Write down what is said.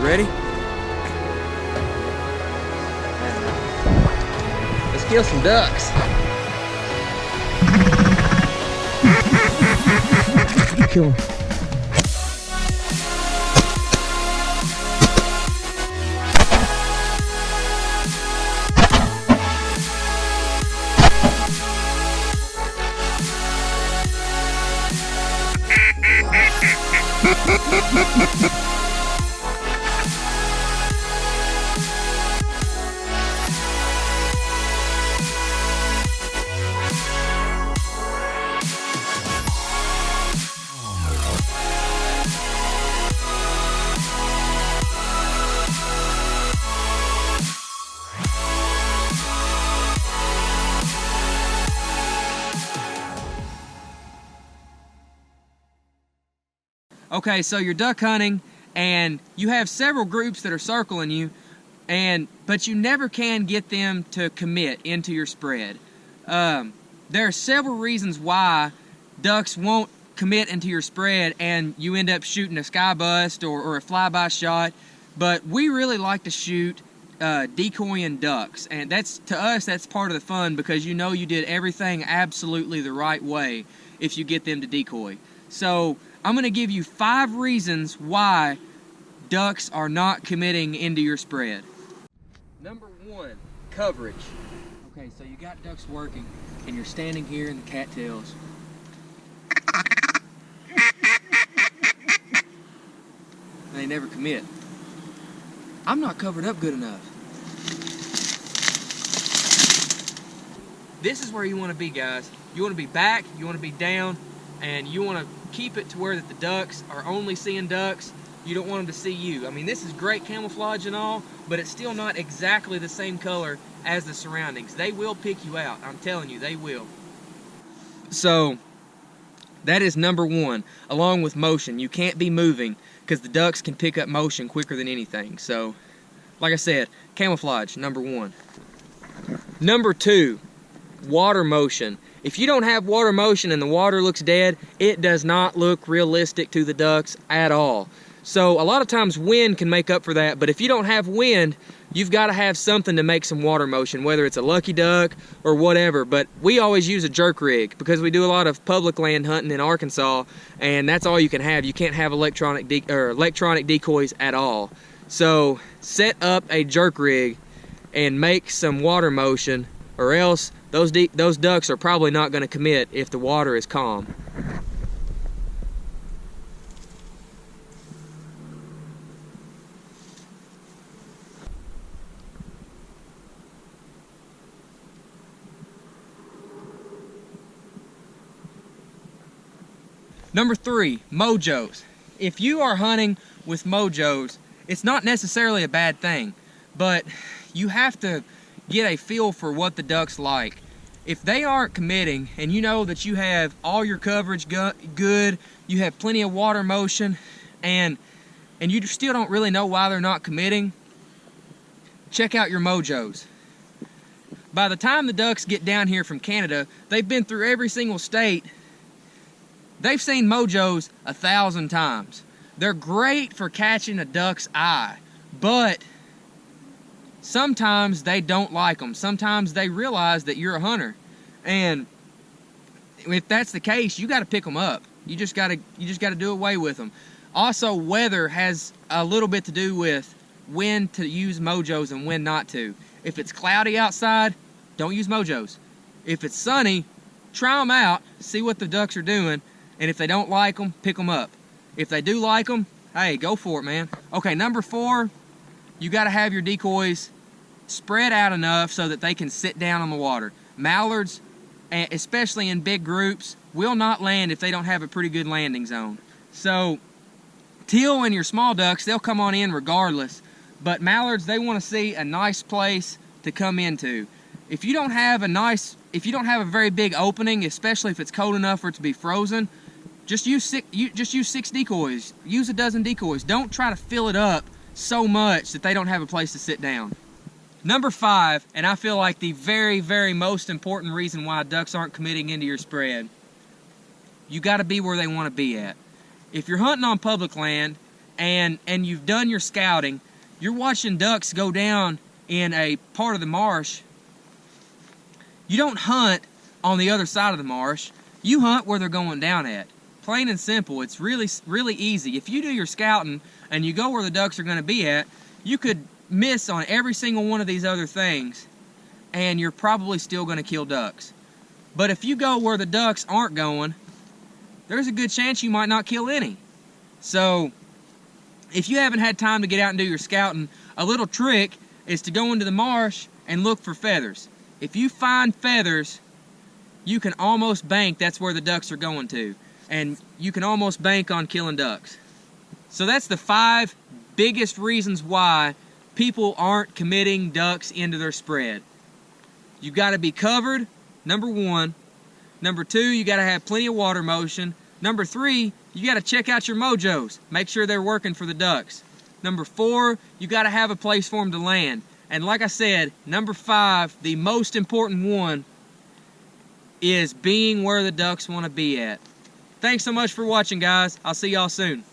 You ready? Let's kill some ducks. Kill them. Okay, so you're duck hunting and you have several groups that are circling you, but you never can get them to commit into your spread. There are several reasons why ducks won't commit into your spread and you end up shooting a sky bust or a flyby shot, but we really like to shoot decoying ducks, and to us that's part of the fun, because you know you did everything absolutely the right way if you get them to decoy. So I'm going to give you 5 reasons why ducks are not committing into your spread. Number 1, coverage. Okay, so you got ducks working and you're standing here in the cattails. They never commit. I'm not covered up good enough. This is where you want to be, guys. You want to be back, you want to be down, and you want to keep it to where that the ducks are only seeing ducks. You don't want them to see you. I mean, this is great camouflage and all, but it's still not exactly the same color as the surroundings. They will pick you out. I'm telling you, they will. So that is number 1, along with motion. You can't be moving because the ducks can pick up motion quicker than anything. So, like I said, camouflage, number 1. Number 2, water motion. If you don't have water motion and the water looks dead, it does not look realistic to the ducks at all. So a lot of times wind can make up for that, but if you don't have wind, you've got to have something to make some water motion, whether it's a lucky duck or whatever. But we always use a jerk rig because we do a lot of public land hunting in Arkansas, and that's all you can have. You can't have electronic decoys at all. So set up a jerk rig and make some water motion, or else those ducks are probably not going to commit if the water is calm. Number 3, mojos. If you are hunting with mojos, it's not necessarily a bad thing, but you have to get a feel for what the ducks like. If they aren't committing and you know that you have all your coverage good, you have plenty of water motion, and you still don't really know why they're not committing, check out your mojos. By the time the ducks get down here from Canada, they've been through every single state. They've seen mojos 1,000 times. They're great for catching a duck's eye, but sometimes they don't like them. Sometimes they realize that you're a hunter, and if that's the case, you got to pick them up. You just got to do away with them. Also, weather has a little bit to do with when to use mojos and when not to. If it's cloudy outside, don't use mojos. If it's sunny, try them out, see what the ducks are doing, and if they don't like them, pick them up. If they do like them, hey, go for it, man. Okay, number 4, you got to have your decoys spread out enough so that they can sit down on the water. Mallards, especially in big groups, will not land if they don't have a pretty good landing zone. So teal and your small ducks, they'll come on in regardless, but mallards, they want to see a nice place to come into. If you don't have a very big opening, especially if it's cold enough for it to be frozen, just use 6 decoys. Use a dozen decoys. Don't try to fill it up so much that they don't have a place to sit down. Number 5, and I feel like the very, very most important reason why ducks aren't committing into your spread, you got to be where they want to be at. If you're hunting on public land and you've done your scouting, you're watching ducks go down in a part of the marsh, you don't hunt on the other side of the marsh. You hunt where they're going down at. Plain and simple. It's really, really easy. If you do your scouting and you go where the ducks are going to be at, you could miss on every single one of these other things, and you're probably still going to kill ducks. But if you go where the ducks aren't going, there's a good chance you might not kill any. So, if you haven't had time to get out and do your scouting, a little trick is to go into the marsh and look for feathers. If you find feathers, you can almost bank that's where the ducks are going to. And you can almost bank on killing ducks. So that's the 5 biggest reasons why people aren't committing ducks into their spread. You got to be covered, number 1. Number 2, you got to have plenty of water motion. Number 3, you got to check out your mojos. Make sure they're working for the ducks. Number 4, you got to have a place for them to land. And like I said, number 5, the most important one, is being where the ducks want to be at. Thanks so much for watching, guys. I'll see y'all soon.